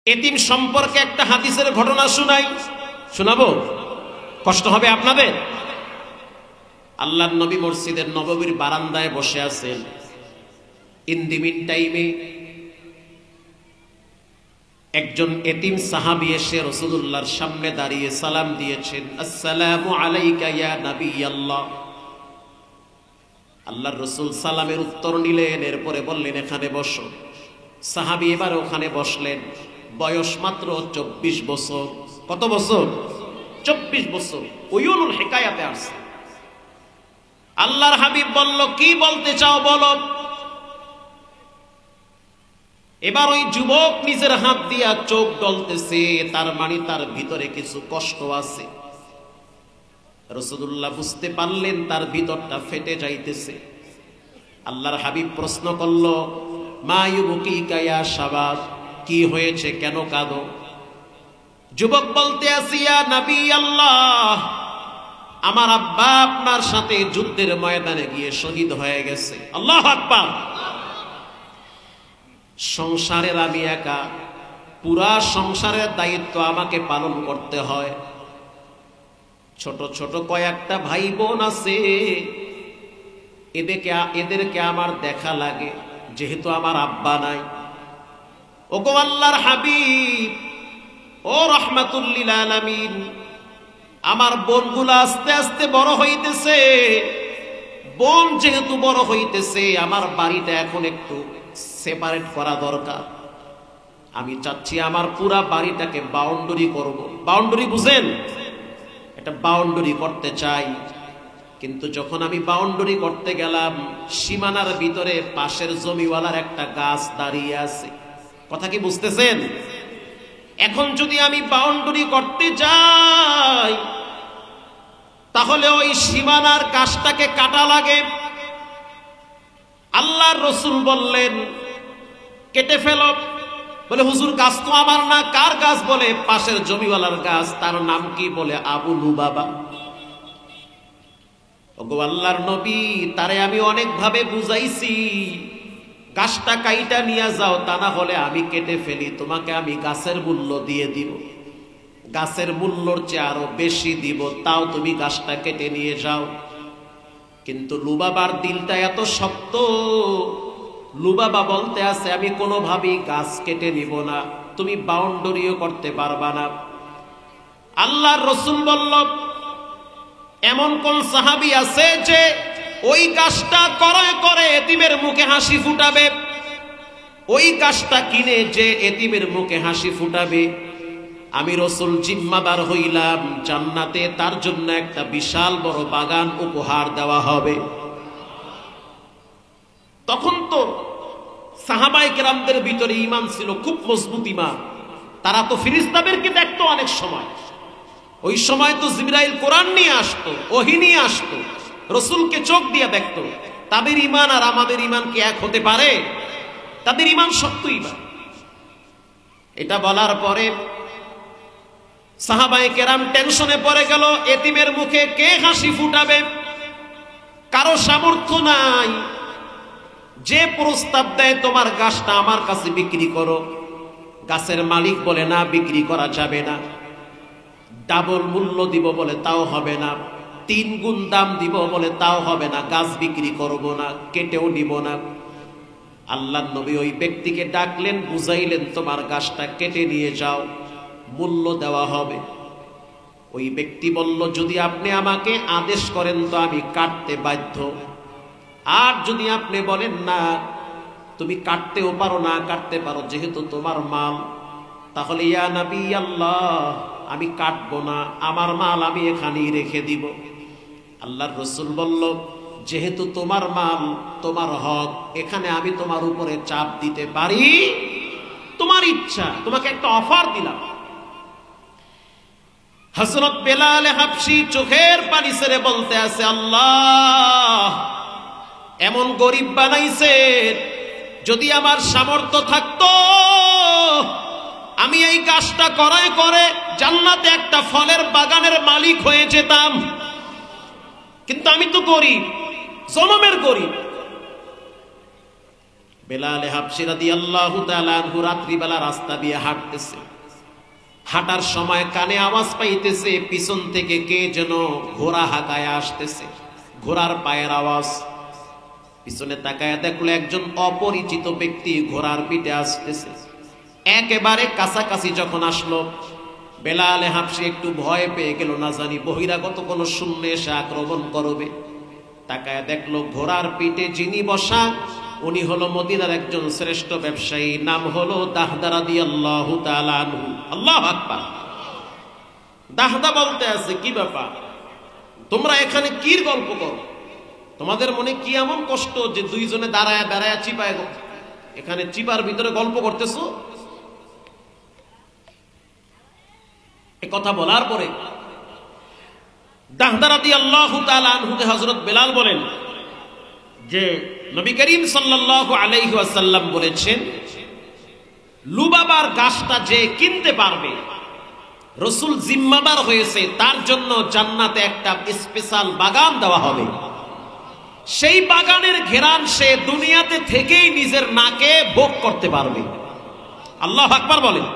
এতিম সম্পর্কে একটা হাদিসের ঘটনা শুনাই, শোনাবো? কষ্ট হবে আপনাদের? আল্লাহর নবী মসজিদের নববীর বারান্দায় বসে আছেন। ইন দি মিন টাইমে একজন এতিম সাহাবী এসে রাসূলুল্লাহর সামনে দাঁড়িয়ে সালাম দিয়েছেন, আসসালামু আলাইকা ইয়া নবী আল্লাহ। আল্লাহর রাসূল সালামের উত্তর নিলেন, এরপরে বললেন এখানে বসো। সাহাবী এবার ওখানে বসলেন। বয়স মাত্র 24 বছর। কত বছর? 24 বছর। উয়ুনুল হিকায়াতে আসছে। আল্লাহর হাবিব বলল, কি বলতে চাও বলো। এবার ওই যুবক নিজের হাত দিয়া চোখ ডলতেছে, তার মানে তার ভিতরে কিছু কষ্ট আছে। রাসূলুল্লাহ বুঝতে পারলেন তার ভিতরটা ফেটে যাইতেছে। আল্লাহর হাবিব প্রশ্ন করল, মা ইউবকিকা ইয়া শাবাব, কি হয়েছে, কেন কাঁদো? যুবক বলতে আছে, ইয়া নবী আল্লাহ, আমার আব্বা আপনার সাথে যুদ্ধের ময়দানে গিয়ে শহীদ হয়ে গেছে। আল্লাহু আকবার। সংসারের আমি একা, পুরা সংসারের দায়িত্ব আমাকে পালন করতে হয়। ছোট ছোট কয়েকটা ভাই বোন আছে, এদেরকে আমার দেখা লাগে, যেহেতু আমার আব্বা নাই। ওগো আল্লাহর হাবিব, ও রাহমাতুল লিল আলামিন, আমার বোনগুলো আস্তে আস্তে বড় হইতেছে। বোন যেহেতু বড় হইতেছে, আমার বাড়িটা এখন একটু সেপারেট করা দরকার। আমি চাচ্ছি আমার পুরা বাড়িটাকে বাউন্ডারি করব। বাউন্ডারি বুঝেন? এটা বাউন্ডারি করতে চাই। কিন্তু যখন আমি বাউন্ডারি করতে গেলাম, সীমানার ভিতরে পাশের জমিওয়ালার একটা গাছ দাঁড়িয়ে আছে। কথা কি বুঝতেছেন? এখন যদি আমি বাউন্ডারি করতে যাই, তাহলে ওই সীমানার গাছটাকে কাটা লাগে। আল্লাহর রাসূল বললেন, কেটে ফেলো। বলে, হুজুর গাছ তো আমার না। কার গাছ? বলে, পাশের জমিওয়ালার গাছ। তার নাম কি? বলে, আবু লুবাবা। ওগো আল্লাহর নবী, তারে আমি অনেক ভাবে বুঝাইছি, গাছটা কাইটা নিয়ে যাও, তা না হলে আমি কেটে ফেলি, তোমাকে আমি গাছের মূল্য দিয়ে দিব, গাছের মূল্যর চেয়ে আরো বেশি দিব, তাও তুমি গাছটা কেটে নিয়ে যাও। কিন্তু লুবাবার দিলটা এত শক্ত, লুবাবা বলতে আছে, আমি কোনোভাবেই গাছ কেটে নিব না, তুমি বাউন্ডারিও করতে পারবা না। আল্লাহর রাসূল বলল, এমন কোন সাহাবী আছে যে ওই গাছটা ক্রয় করে এতিমের মুখে হাসি ফুটাবে? ওই গাছটা কিনে যে এতিমের মুখে হাসি ফুটাবে, আমি রাসূল জিম্মাদার হইলাম, জান্নাতে তার জন্য একটা বিশাল বড় বাগান উপহার দেওয়া হবে। তখন তো সাহাবায়ে কেরামদের ভিতরে ঈমান ছিল, খুব মজবুত ঈমান। তারা তো ফেরেশতাদেরকে দেখতো অনেক সময়। ওই সময় তো জিবরাইল কোরআন নিয়ে আসতো, ওহী নিয়ে আসতো, রাসূলকে চোখ দিয়ে দেখতো। তাদের ঈমান আর আমাদের ঈমান কি এক হতে পারে? তাদের ঈমান শক্ত ঈমান। এটা বলার পরে সাহাবায়ে কেরাম টেনশনে পড়ে গেল, এতিমের মুখে কে হাসি ফুটাবে? কারো সামর্থ্য নাই। যে প্রস্তাব দেয়, তোমার গাছটা আমার কাছে বিক্রি করো, গাছের মালিক বলে, না, বিক্রি করা যাবে না। ডাবল মূল্য দিব বলে, তাও হবে না। 3 গুণ দাম দিব বলে, তাও হবে না। গাছ বিক্রি করব না, কেটেও নিব না। আল্লাহর নবী ওই ব্যক্তিকে ডাকলেন, বুঝাইলেন, তোমার গাছটা কেটে নিয়ে যাও, মূল্য দেওয়া হবে। ওই ব্যক্তি বলল, যদি আপনি আমাকে আদেশ করেন তো আমি কাটতে বাধ্য, আর যদি আপনি বলেন না, তুমি কাটতেও পারো, না কাটতে পারো, যেহেতু তোমার মাল, তাহলে ইয়া নবী আল্লাহ, আমি কাটবো না, আমার মাল আমি এখানেই রেখে দিব। আল্লাহর রাসূল বলল, যেহেতু তোমার মাল, তোমার হক, এখানে আমি তোমার উপরে চাপ দিতে পারি, তোমার ইচ্ছা, তোমাকে একটা অফার দিলাম। হযরত বেলাল হাবশী চোখের পানি ছেড়ে বলতে আছে, আল্লাহ এমন গরিব বানাইছে, যদি আমার সামর্থ্য থাকতো আমি এই গাছটা ক্রয় করে জান্নাতে একটা ফলের বাগানের মালিক হয়ে যেতাম। কিন্তু আমি তো গরিব, জনমের গরিব। বেলাল হাবশী রাদিয়াল্লাহু তাআলা আনহু রাত্রিবেলা রাস্তা দিয়ে হাঁটতেছে। হাঁটার সময় কানে আওয়াজ পাইতেছে পিছন থেকে কে যেন ঘোড়া হাঁকায় আসতেছে, ঘোড়ার পায়ের আওয়াজ। পিছনে তাকায় দেখলো একজন অপরিচিত ব্যক্তি ঘোড়ার পিঠে আসতেছে। একেবারে কাছাকাছি যখন আসলো, বেলাল হাবশী একটু ভয় পেয়ে গেল, না জানি বহিরাগত কোনো শূন্য এসে আক্রমণ করবে। তাকায় দেখলো ঘোড়ার পিঠে যিনি বসা উনি হলো মদিনার একজন শ্রেষ্ঠ ব্যবসায়ী, নাম হলো দাহদা রাদিয়াল্লাহু তাআলা আনহু। আল্লাহু আকবার। দাহদা বলতে আছে, কি ব্যাপার তোমরা এখানে কির গল্প করো? তোমাদের মনে কি এমন কষ্ট যে দুইজনে দাঁড়ায় দাঁড়ায় চিপায় এখানে চিপার ভিতরে গল্প করতেছো? এ কথা বলার পরে দাহদা রাদিয়াল্লাহু তাআলা আনহুকে হযরত বেলাল বলেন যে নবী করিম সাল্লাল্লাহু আলাইহি ওয়াসাল্লাম বলেছেন, লুবাবার গাছটা যে কিনতে পারবে, রাসূল জিম্মাদার হয়েছে, তার জন্য জান্নাতে একটা স্পেশাল বাগান দেওয়া হবে। সেই বাগানের ঘেরান সে দুনিয়াতে থেকেই নিজের নাকে ভোগ করতে পারবে। আল্লাহু আকবার বলেন।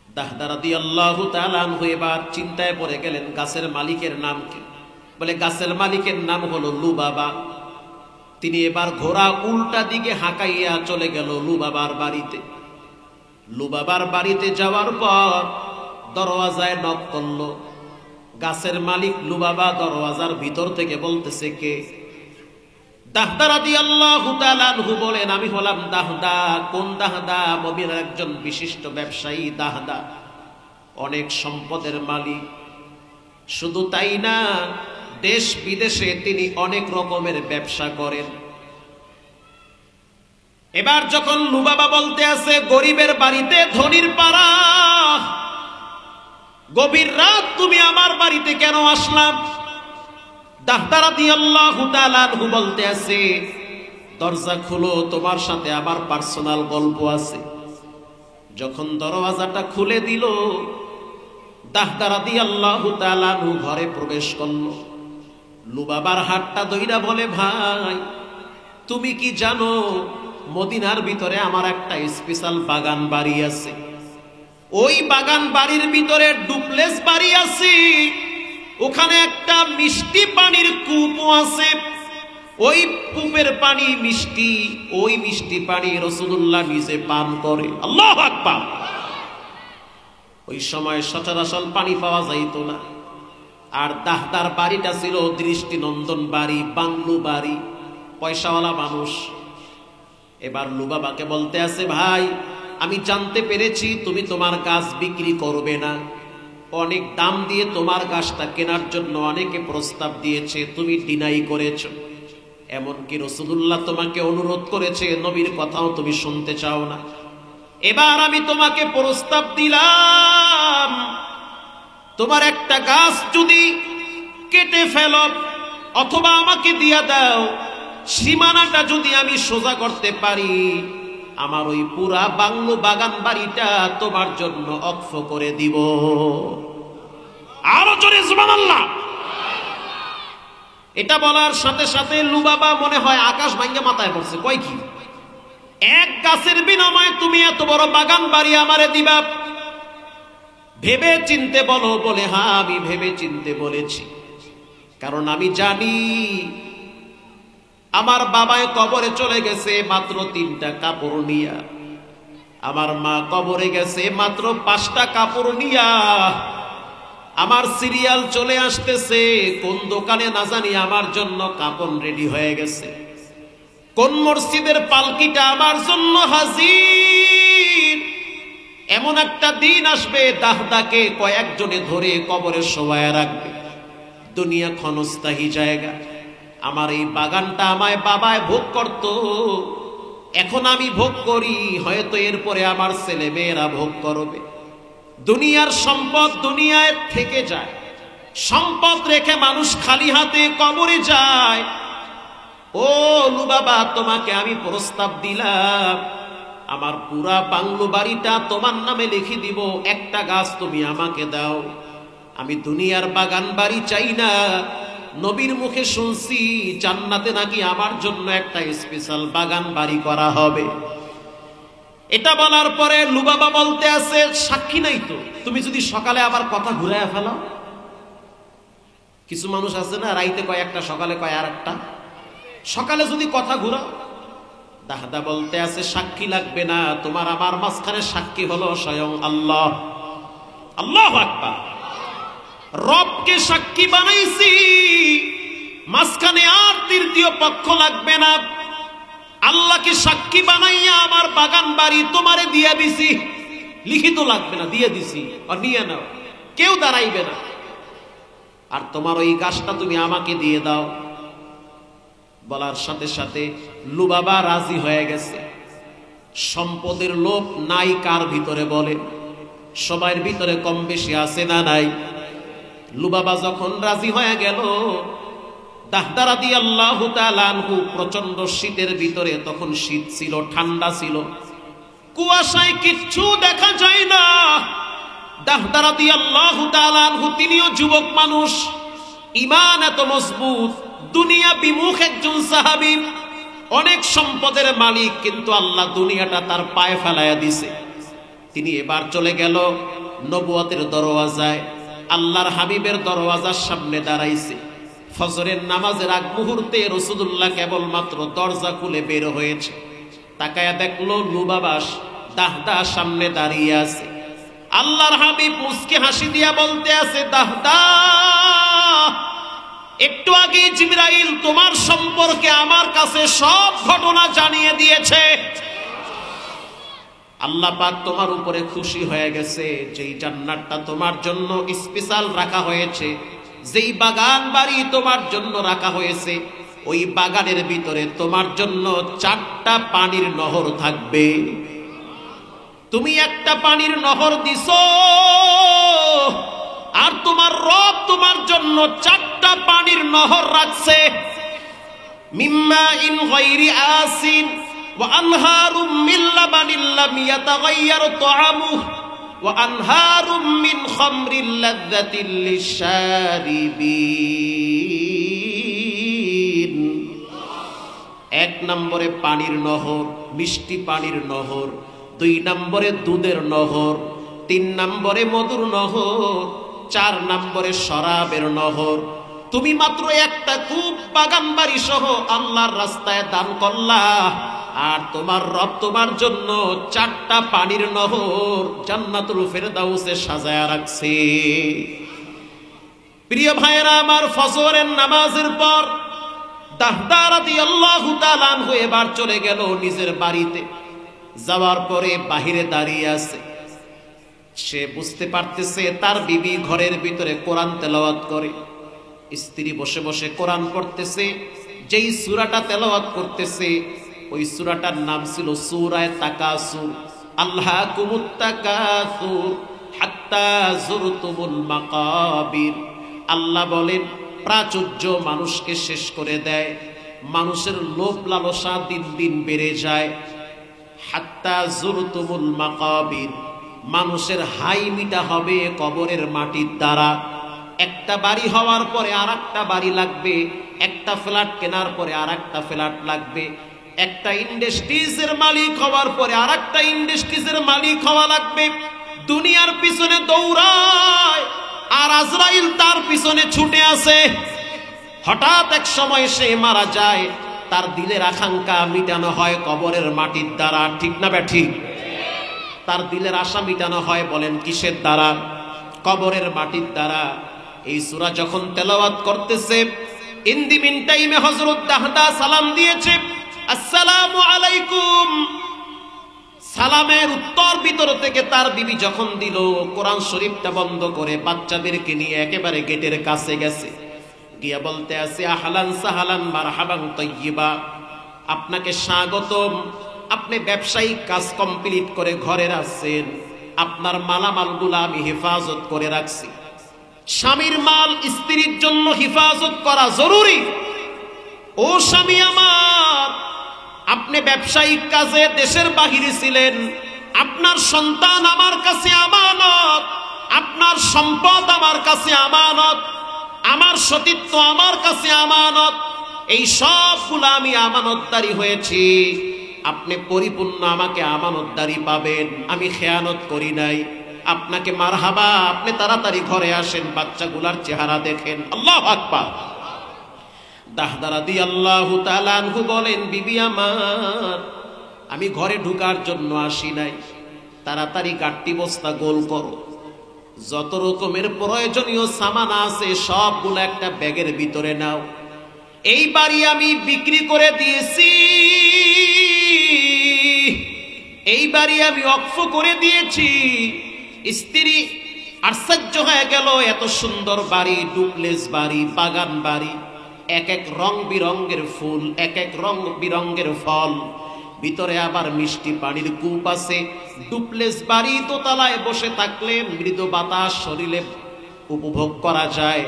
দাহদা রাদিয়াল্লাহু তাআলা আনহু এবার চিন্তায় পড়ে গেলেন, গাছের মালিকের নাম কি? বলে গাছের মালিকের নাম হলো লুবাবা। তিনি এবার ঘোড়া উল্টা দিকে হাঁকাইয়া চলে গেল লুবাবার বাড়িতে। লুবাবার বাড়িতে যাওয়ার পর দরওয়াজায় নক করলো। গাছের মালিক লুবাবা দরওয়াজার ভিতর থেকে বলতেছে, কে? দাহদা রাদিয়াল্লাহু তাআলা আনহু বলেন, আমি হলাম দাহদা। কোন দাহদা? মদিনার একজন বিশিষ্ট ব্যবসায়ী দাহদা, অনেক সম্পদের মালিক। শুধু তাই না, দেশ বিদেশে তিনি অনেক রকমের ব্যবসা করেন। এবার যখন লুবাবা বলতে আছে, গরিবের বাড়িতে ধনীর পাড়া, গভীর রাত তুমি আমার বাড়িতে কেন আসলাম? দাহদা রাদিয়াল্লাহু তাআলা আনহু বলতে আছে, দরজা খুলো, তোমার সাথে আমার পার্সোনাল গল্প আছে। যখন দরওয়াজাটা খুলে দিল, দাহদা রাদিয়াল্লাহু তাআলা আনহু ঘরে প্রবেশ করলো। লুবাবার হাতটা ধইরা বলে, ভাই তুমি কি জানো মদিনার ভিতরে আমার একটা স্পেশাল বাগান বাড়ি আছে। ওই বাগান বাড়ির ভিতরে ডুপ্লেক্স বাড়ি আছে, ওখানে একটা মিষ্টি পানির কূপও আছে। ওই কূপের পানি মিষ্টি, ওই মিষ্টি পানি রাসূলুল্লাহ নিজে পান করে। আল্লাহু আকবার। ওই সময় সচরাচর পানি পাওয়া যাইত না। আর দাহদার বাড়িটা ছিল দৃষ্টিনন্দন বাড়ি, বাংলো বাড়ি, পয়সাওয়ালা মানুষ। এবার লুবাবাকে বলতে আছে, ভাই আমি জানতে পেরেছি তুমি তোমার গাছ বিক্রি করবে না। অনেক দাম দিয়ে তোমার গাছটা কেনার জন্য অনেকে প্রস্তাব দিয়েছে, তুমি ডিনাই করেছো। এমনকি রাসূলুল্লাহ তোমাকে অনুরোধ করেছে, নবীর কথাও তুমি শুনতে চাও না। এবার আমি তোমাকে প্রস্তাব দিলাম, তোমার একটা গাছ যদি কেটে ফেলো অথবা আমাকে দিয়া দাও, সীমানাটা যদি আমি সোজা করতে পারি, আমার ওই পুরা বাংলো বাগান বাড়িটা তোমার জন্য অক্ষ করে দিব। আরো জোরে সুবহানাল্লাহ। এটা বলার সাথে সাথে লুবাবা মনে হয় আকাশ ভাঙ্গা মাথায় পড়ছে, কয় কি এক গাছের বিনিময়ে তুমি এত বড় বাগান বাড়ি আমারে দিবা? ভেবে চিনতে বলো। বলে, হ্যাঁ আমি ভেবে চিনতে বলেছি, কারণ আমি জানি আমার বাবায় কবরে চলে গেছে মাত্র 3টা কাপড় নিয়া, আমার মা কবরে গেছে মাত্র 5টা কাপড় নিয়া। আমার সিরিয়াল চলে আসতেছে, কোন দোকানে না জানি আমার জন্য কাপড় রেডি হয়ে গেছে, কোন মসজিদের পালকিটা আমার জন্য হাজির। এমন একটা দিন আসবে দাহদাকে কয়েকজনে ধরে কবরে শোয়ায় রাখবে। দুনিয়া ক্ষণস্থায়ী জায়গা। আমার এই বাগানটা আমায় বাবায় ভোগ করত, এখন আমি ভোগ করি, হয়তো এরপরে আমার ছেলে মেয়েরা ভোগ করবে। দুনিয়ার সম্পদ দুনিয়ায় থেকে যায়, সম্পদ রেখে মানুষ খালি হাতে কবরে যায়। ও লুবাবা, তোমাকে আমি প্রস্তাব দিলাম, আমার পুরা বাংলো বাড়িটা তোমার নামে লিখে দিব, একটা গাছ তুমি আমাকে দাও। আমি দুনিয়ার বাগান বাড়ি চাই না, নবীর মুখে শুনছি জান্নাতে নাকি আমার জন্য একটা স্পেশাল বাগান বাড়ি করা হবে। এটা বলার পরে লুবাবা বলতে আছে, সাক্ষী নাই তো, তুমি যদি সকালে আবার কথা ঘুরাইয়া ফেলো। কিছু মানুষ আছে না, রাইতে কয় একটা, সকালে কয় আর একটা। সকালে যদি কথা ঘুরাও। দাহদা বলতে আছে, সাক্ষী লাগবে না, তোমার আমার মাঝখানে সাক্ষী হলো স্বয়ং আল্লাহ। আল্লাহু আকবার। রবকে সাক্ষী বানাইছি, মাঝখানে আর তৃতীয় পক্ষ লাগবে না। আল্লাহকে সাক্ষী বানাইয়া আমার বাগান বাড়ি তোমারে দিয়ে দিছি, লিখিত লাগবে না, দিয়ে দিছি, আর নিয়ে নাও, কেউ দাঁড়াইবে না। আর তোমার ওই গাছটা তুমি আমাকে দিয়ে দাও। বলার সাথে সাথে লুবাবা রাজি হয়ে গেছে। সম্পদের লোভ নাই কার ভিতরে বলে? সবার ভিতরে কম বেশি আছে না নাই? লুবাবা যখন রাজি হয়ে গেল, দাহদা রাদিয়াল্লাহু তাআলা আনহু প্রচন্ড শীতের ভিতরে, তখন শীত ছিল, ঠান্ডা ছিল, কুয়াশায় কিচ্ছু দেখা যায় না। দাহদা রাদিয়াল্লাহু তাআলা আনহু তিনিও যুবক মানুষ, ঈমান এত মজবুত, দুনিয়া বিমুখ একজন সাহাবী, অনেক সম্পদের মালিক, কিন্তু আল্লাহ দুনিয়াটা তার পায়ে ফেলাইয়া দিছে। তিনি এবার চলে গেল নবুয়তের দরওয়াজায়, আল্লাহর হাবিবের দরওয়াজার সামনে দাঁড়াইছে। ফজরের নামাজের আগ মুহূর্তে রাসূলুল্লাহ কেবলমাত্র দরজা খুলে বের হয়েছে। তাকায়া দেখলো লুবাবা দাহদা সামনে দাঁড়িয়ে আছে। আল্লাহর হাবিব মুস্কি হাসি দিয়া বলতে আছে, দাহদা, একটু আগে জিবরাইল তোমার সম্পর্কে আমার কাছে সব ঘটনা জানিয়ে দিয়েছে। আল্লাহ পাক তোমার উপরে খুশি হয়ে গেছে। যেই জান্নাতটা তোমার জন্য স্পেশাল রাখা হয়েছে, যেই বাগান বাড়ি তোমার জন্য রাখা হয়েছে, ওই বাগানের ভিতরে তোমার জন্য 4টা পানির নহর থাকবে। তুমি একটা পানির নহর দিছো, আর তোমার রব তোমার জন্য 4টা পানির নহর রাখছে। মিম্মা ইন গায়রি আসিন ওয়া আনহারুম মিন লাবানিল লাম ইয়াতাগায়্যার তাআমুহু ওয়া আনহারুম মিন খামরিল লাযযাতিল লিশারিবিন। 1 নম্বরে পানির নহর, মিষ্টি পানির নহর। 2 নম্বরে দুধের নহর। 3 নম্বরে মধুর নহর। 4 নম্বরে শরাবের নহর। তুমি মাত্র একটা কূপ বাগান বাড়ি সহ আল্লাহর রাস্তায় দান করলা, আর তোমার রব তোমার জন্য 4টা পানির নহর জান্নাতুল ফেরদাউসে সাজায়া রাখছে। প্রিয় ভাইরা আমার, ফজরের নামাজের পর দাহদা রাদিয়াল্লাহু তাআলা আনহু এবার চলে গেল নিজের বাড়িতে। যাওয়ার পরে বাহিরে দাঁড়িয়ে আছে। সে বুঝতে পারতেছে তার বিবি ঘরের ভিতরে কোরআন তেলাওয়াত করে, স্ত্রী বসে বসে কোরআন পড়তেছে। যেই সূরাটা তেলাওয়াত করতেছে, ওই সূরাটার নাম ছিল সূরা তাকাসুর। আল্লাহকুমুত তাকাসুর হাত্তা যুরতুমুল মাকাবির। আল্লাহ বলেন, প্রাচুর্য মানুষকে শেষ করে দেয়, মানুষের লোভ লালসা দিন দিন বেড়ে যায়। হাত্তা যুরতুমুল মাকাবির, মানুষের হাই মিটা হবে কবরের মাটির দ্বারা। একটা বাড়ি হওয়ার পরে আরেকটা বাড়ি লাগবে, একটা ফ্ল্যাট কেনার পরে আরেকটা ফ্ল্যাট লাগবে, একটা ইন্ডাস্ট্রিজের মালিক হওয়ার পরে আরেকটা ইন্ডাস্ট্রিজের মালিক হওয়া লাগবে। দুনিয়ার পিছনে দৌড়ায়, আর আজরাইল তার পিছনে ছুটে আসে। হঠাৎ এক সময় সে মারা যায়, তার দিলের আকাঙ্ক্ষা মিটানো হয় কবরের মাটির দ্বারা। ঠিক না ব্যাঠিক? তার দিলের আশা মিটানো হয়, বলেন কিসের দ্বারা? কবরের মাটির দ্বারা। এই সূরা যখন তেলাওয়াত করতেছে, ইন দি মিন টাইমে হযরত দাহদা সালাম দিয়েছে, আসসালামু আলাইকুম। সালামের উত্তর ভিতর থেকে তার বিবি যখন দিল, কোরআন শরীফটা বন্ধ করে বাচ্চাদেরকে নিয়ে একেবারে গেটের কাছে গেছে, গিয়া বলতে আছে, আহলান সাহালান মারহাবান তাইয়্যিবা, আপনাকে স্বাগতম। আপনি ব্যবসায়িক কাজ কমপ্লিট করে ঘরে আসছেন, আপনার মালামালগুলো আমি হেফাজত করে রাখছি। স্বামীর মাল স্ত্রীর জন্য হেফাজত করা জরুরি। ও স্বামী আমার, আপনি ব্যবসায়িক কাজে দেশের বাহিরে ছিলেন, আপনার সন্তান আমার কাছে আমানত, আপনার সম্পদ আমার কাছে আমানত। আমার সতীত্ব আমার কাছে আমানত, এই সবগুলো আমি আমানতদারি হয়েছি, আপনি পরিপূর্ণ আমাকে আমানতদারি পাবেন, আমি খেয়ানত করি নাই। আপনাকে মারহাবা, আপনি তাড়াতাড়ি ঘরে আসেন, বাচ্চাগুলার চেহারা দেখেন। আল্লাহু আকবার। দাহদা রাদিয়াল্লাহু তাআলা আনহু বলেন, বিবি আমার, আমি ঘরে ঢুকার জন্য আসি নাই, তাড়াতাড়ি গাট্টি বস্তা গোল করো, যত রকমের প্রয়োজনীয় সামান আছে সবগুলো একটা ব্যাগের ভিতরে নাও। এই বাড়ি আমি বিক্রি করে দিয়েছি, এই বাড়ি আমি ওয়াকফ করে দিয়েছি। স্ত্রী আশ্চর্য হয়ে গেল, এত সুন্দর বাড়ি, ডুপ্লেস বাড়ি, বাগান বাড়ি, এক এক রং বিরঙ্গের ফুল, এক এক রং বিরঙ্গের ফল, ভিতরে আবার মিষ্টি পানির কূপ আছে। ডুপ্লেস বাড়ি, দোতলায় বসে থাকলে মৃদু বাতাস শরীরে উপভোগ করা যায়।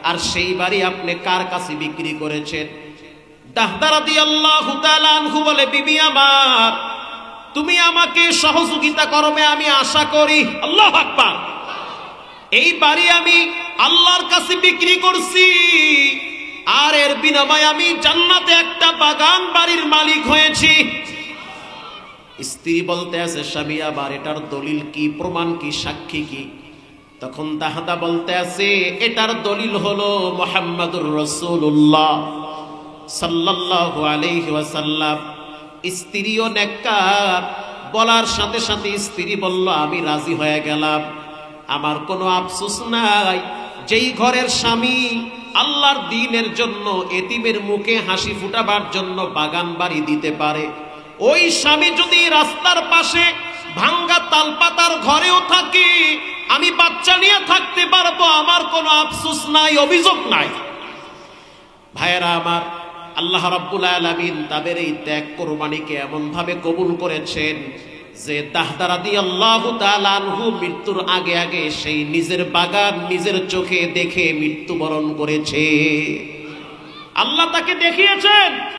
আর সেই বাড়ি আপনি কার কাছে বিক্রি করেছেন? দাহদা রাদিয়াল্লাহু তাআলা আনহু বলে, বিবি আমার, তুমি আমাকে সহযোগিতা করবে আমি আশা করি। আল্লাহু আকবার। এই বাড়ি আমি আল্লাহর কাছে বিক্রি করছি, আর এর বিনিময়ে আমি জান্নাতে একটা বাগান বাড়ির মালিক হয়েছি। স্ত্রী বলতে আছে, স্বামী আবার এটার দলিল কি, প্রমাণ কি, সাক্ষী কি? তখন দাহদা বলতে আছে, এটার দলিল হলো মুহাম্মাদুর রাসূলুল্লাহ সাল্লাল্লাহু আলাইহি ওয়াসাল্লাম। স্ত্রীও নেককার, বলার সাথে সাথে স্ত্রী বলল, আমি রাজি হয়ে গেলাম, আমার কোনো আফসোস নাই। যেই ঘরের স্বামী আল্লাহর দ্বীনের জন্য এতিমের মুখে হাসি ফুটাবার জন্য বাগান বাড়ি দিতে পারে, ওই স্বামী যদি রাস্তার পাশে ভাঙ্গা তালপাতার ঘরেও থাকে, আমি বাচ্চা নিয়ে থাকতে পারবো, আমার কোনো আফসোস নাই, অভিযোগ নাই। ভাইয়েরা আমার, আল্লাহ রাব্বুল আলামিন তাদের এই ত্যাগ কোরবানিকে এমন ভাবে কবুল করেছেন যে দাহদা রাদিয়াল্লাহু তাআলা আনহু মৃত্যুর আগে আগে সেই নিজের বাগান নিজের চোখে দেখে মৃত্যুবরণ করেছে। আল্লাহ তাকে দেখিয়েছেন।